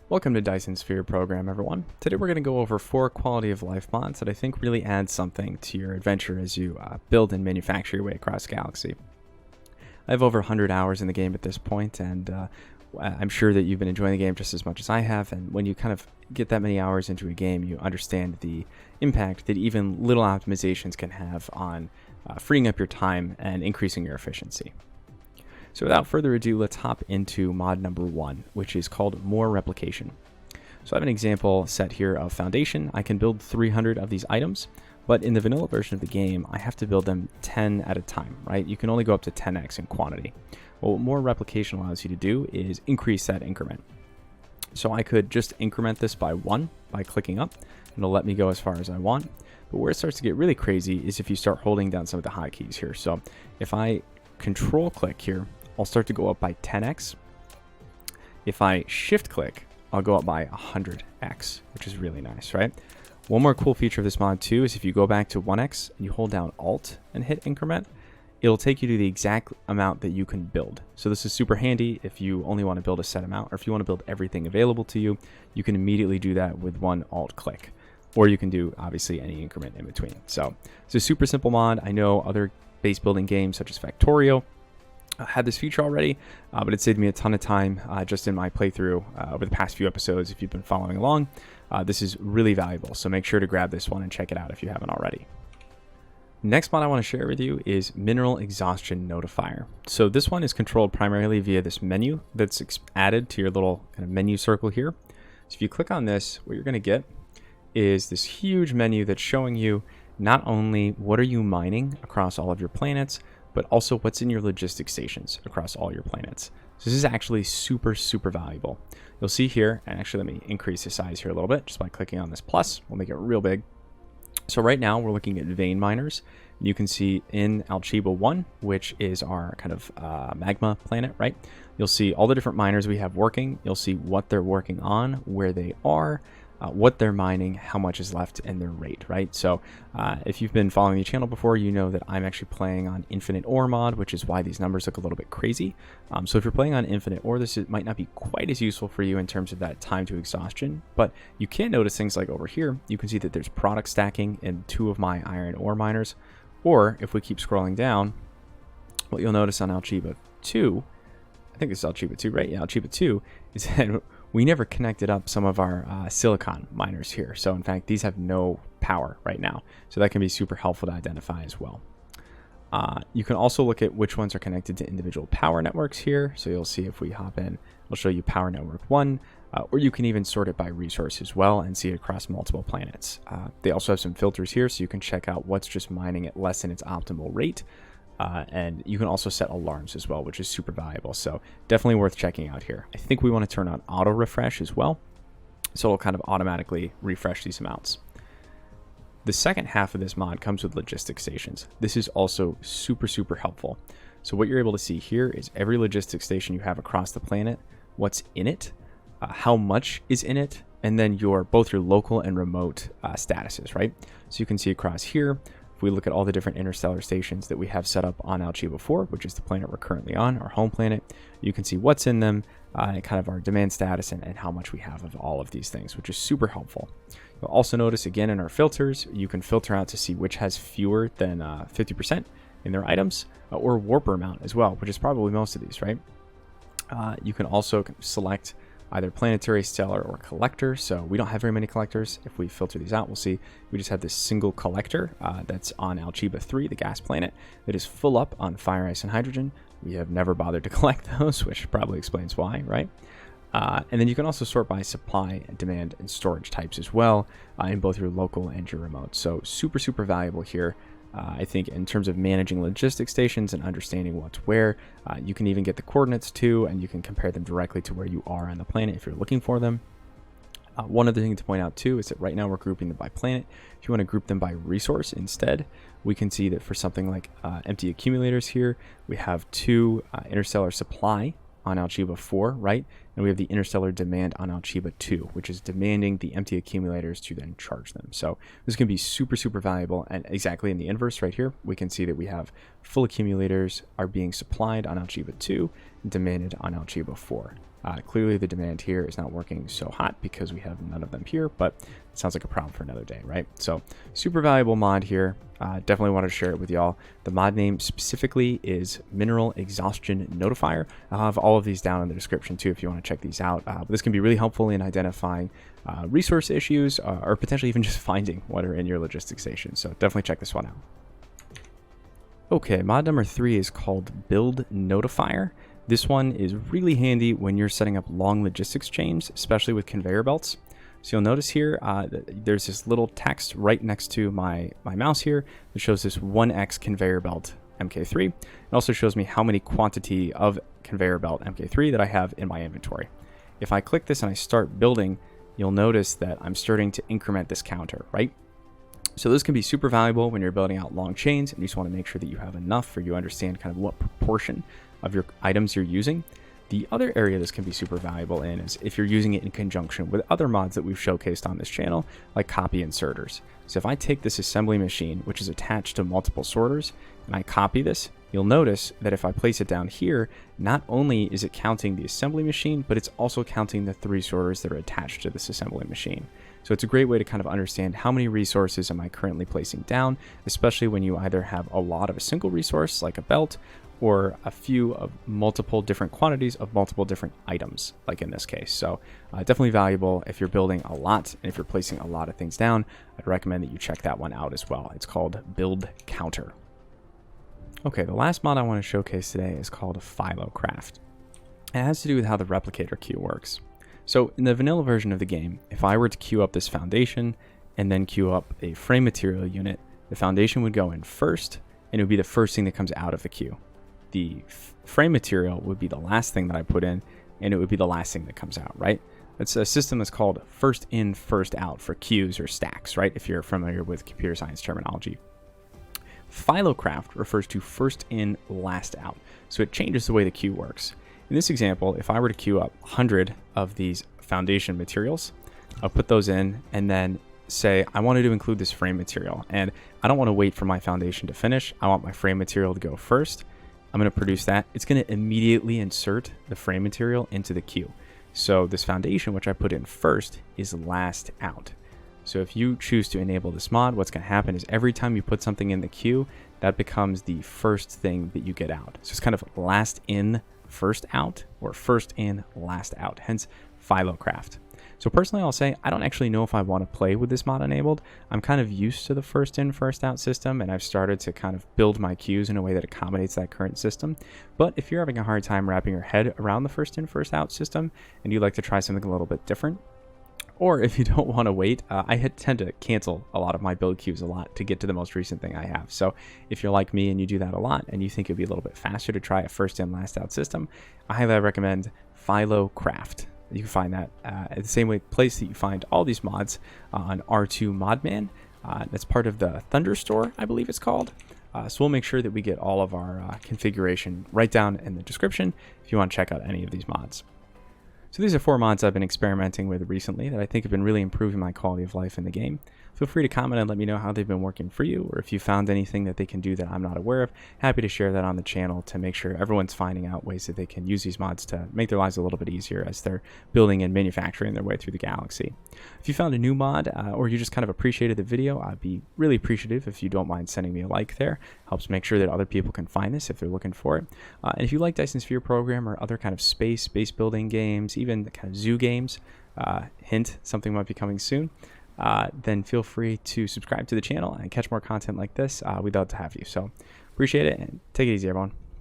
Welcome to Dyson Sphere Program, everyone. Today we're going to go over 4 quality of life mods that I think really add something to your adventure as you build and manufacture your way across the galaxy. I have over 100 hours in the game at this point, and I'm sure that you've been enjoying the game just as much as I have, and when you kind of get that many hours into a game, you understand the impact that even little optimizations can have on freeing up your time and increasing your efficiency. So without further ado, let's hop into mod number 1, which is called More Replication. So I have an example set here of Foundation. I can build 300 of these items, but in the vanilla version of the game, I have to build them 10 at a time, right? You can only go up to 10x in quantity. Well, what More Replication allows you to do is increase that increment. So I could just increment this by 1 by clicking up, and it'll let me go as far as I want. But where it starts to get really crazy is if you start holding down some of the hotkeys here. So if I control click here, I'll start to go up by 10x. If I shift click, I'll go up by 100x, which is really nice, right? One more cool feature of this mod too is if you go back to 1x and you hold down Alt and hit increment, it'll take you to the exact amount that you can build. So this is super handy if you only want to build a set amount, or if you want to build everything available to you, you can immediately do that with one Alt click. Or you can do obviously any increment in between. So it's a super simple mod. I know other base building games such as Factorio had this feature already, but it saved me a ton of time just in my playthrough over the past few episodes. If you've been following along, this is really valuable, so make sure to grab this one and check it out if you haven't already. Next mod I want to share with you is MineralExhaustionNotifier. So this one is controlled primarily via this menu that's added to your little kind of menu circle here. So if you click on this, what you're going to get is this huge menu that's showing you not only what are you mining across all of your planets, but also what's in your logistics stations across all your planets. So this is actually super, super valuable. You'll see here, and actually let me increase the size here a little bit just by clicking on this plus. We'll make it real big. So right now we're looking at vein miners. You can see in Alchiba 1, which is our kind of magma planet, right? You'll see all the different miners we have working. You'll see what they're working on, where they are, what they're mining, how much is left, and their rate, right? So if you've been following the channel before, you know that I'm actually playing on Infinite Ore mod, which is why these numbers look a little bit crazy. So if you're playing on Infinite Ore, might not be quite as useful for you in terms of that time to exhaustion, but you can notice things like over here, you can see that there's product stacking in 2 of my iron ore miners. Or if we keep scrolling down, what you'll notice on Alchiba 2, I think this is Alchiba 2, right? Yeah, Alchiba 2 is that we never connected up some of our silicon miners here. So in fact, these have no power right now. So that can be super helpful to identify as well. You can also look at which ones are connected to individual power networks here. So you'll see if we hop in, we'll show you power network 1, or you can even sort it by resource as well and see it across multiple planets. They also have some filters here, so you can check out what's just mining at less than its optimal rate. And you can also set alarms as well, which is super valuable. So definitely worth checking out here. I think we want to turn on auto refresh as well. So it'll kind of automatically refresh these amounts. The second half of this mod comes with logistics stations. This is also super, super helpful. So what you're able to see here is every logistics station you have across the planet, what's in it, how much is in it, and then both your local and remote statuses, right? So you can see across here, if we look at all the different interstellar stations that we have set up on Alchiba 4, which is the planet we're currently on, our home planet, you can see what's in them, and kind of our demand status and how much we have of all of these things, which is super helpful. You'll also notice again in our filters, you can filter out to see which has fewer than 50% in their items, or warper amount as well, which is probably most of these, right? You can also select either planetary, stellar, or collector. So we don't have very many collectors. If we filter these out, we'll see we just have this single collector that's on Alchiba 3, the gas planet, that is full up on fire, ice, and hydrogen. We have never bothered to collect those, which probably explains why, right? And then you can also sort by supply, demand, and storage types as well in both your local and your remote. So super, super valuable here. I think in terms of managing logistics stations and understanding what's where, you can even get the coordinates too, and you can compare them directly to where you are on the planet if you're looking for them. One other thing to point out too is that right now we're grouping them by planet. If you want to group them by resource instead, we can see that for something like empty accumulators here, we have 2 interstellar supply on Alchiba 4, right? And we have the interstellar demand on Alchiba 2, which is demanding the empty accumulators to then charge them. So this can be super, super valuable. And exactly in the inverse right here, we can see that we have full accumulators are being supplied on Alchiba 2 and demanded on Alchiba 4. Clearly the demand here is not working so hot because we have none of them here, but it sounds like a problem for another day, right? So super valuable mod here. Definitely wanted to share it with y'all. The mod name specifically is MineralExhaustionNotifier. I'll have all of these down in the description too if you want to check these out. But this can be really helpful in identifying resource issues or potentially even just finding what are in your logistics station. So definitely check this one out. Okay, mod number 3 is called BuildCounter. This one is really handy when you're setting up long logistics chains, especially with conveyor belts. So you'll notice here, there's this little text right next to my mouse here that shows this 1x conveyor belt MK3. It also shows me how many quantity of conveyor belt MK3 that I have in my inventory. If I click this and I start building, you'll notice that I'm starting to increment this counter, right? So this can be super valuable when you're building out long chains and you just want to make sure that you have enough for you understand kind of what proportion of your items you're using. The other area this can be super valuable in is if you're using it in conjunction with other mods that we've showcased on this channel, like copy inserters. So if I take this assembly machine, which is attached to multiple sorters, and I copy this, you'll notice that if I place it down here, not only is it counting the assembly machine, but it's also counting the 3 sorters that are attached to this assembly machine. So it's a great way to kind of understand how many resources am I currently placing down, especially when you either have a lot of a single resource like a belt or a few of multiple different quantities of multiple different items, like in this case. So definitely valuable if you're building a lot and if you're placing a lot of things down. I'd recommend that you check that one out as well. It's called BuildCounter. Okay, the last mod I want to showcase today is called FILOCraft. It has to do with how the replicator queue works. So in the vanilla version of the game, if I were to queue up this foundation and then queue up a frame material unit, the foundation would go in first and it would be the first thing that comes out of the queue. The frame material would be the last thing that I put in and it would be the last thing that comes out, right? It's a system that's called first in, first out for queues or stacks, right? If you're familiar with computer science terminology. FILOCraft refers to first in, last out. So it changes the way the queue works. In this example, if I were to queue up 100 of these foundation materials, I'll put those in and then say I wanted to include this frame material and I don't want to wait for my foundation to finish. I want my frame material to go first. I'm going to produce that. It's going to immediately insert the frame material into the queue. So this foundation, which I put in first, is last out. So if you choose to enable this mod, what's going to happen is every time you put something in the queue, that becomes the first thing that you get out. So it's kind of last in, first out, or first in, last out, hence FILOCraft. So personally, I'll say I don't actually know if I want to play with this mod enabled. I'm kind of used to the first in, first out system, and I've started to kind of build my queues in a way that accommodates that current system. But if you're having a hard time wrapping your head around the first in, first out system, and you'd like to try something a little bit different, or if you don't want to wait, I tend to cancel a lot of my build queues a lot to get to the most recent thing I have. So if you're like me and you do that a lot and you think it'd be a little bit faster to try a first in, last out system, I highly recommend FILOCraft. You can find that at the same place that you find all these mods on R2 Modman. That's part of the Thunder Store, I believe it's called. So we'll make sure that we get all of our configuration right down in the description if you want to check out any of these mods. So these are 4 mods I've been experimenting with recently that I think have been really improving my quality of life in the game. Feel free to comment and let me know how they've been working for you, or if you found anything that they can do that I'm not aware of. Happy to share that on the channel to make sure everyone's finding out ways that they can use these mods to make their lives a little bit easier as they're building and manufacturing their way through the galaxy. If you found a new mod or you just kind of appreciated the video, I'd be really appreciative if you don't mind sending me a like there. Helps make sure that other people can find this if they're looking for it. And if you like Dyson Sphere Program or other kind of space building games, even the kind of zoo games, hint, something might be coming soon, then feel free to subscribe to the channel and catch more content like this. We'd love to have you. So appreciate it and take it easy, everyone.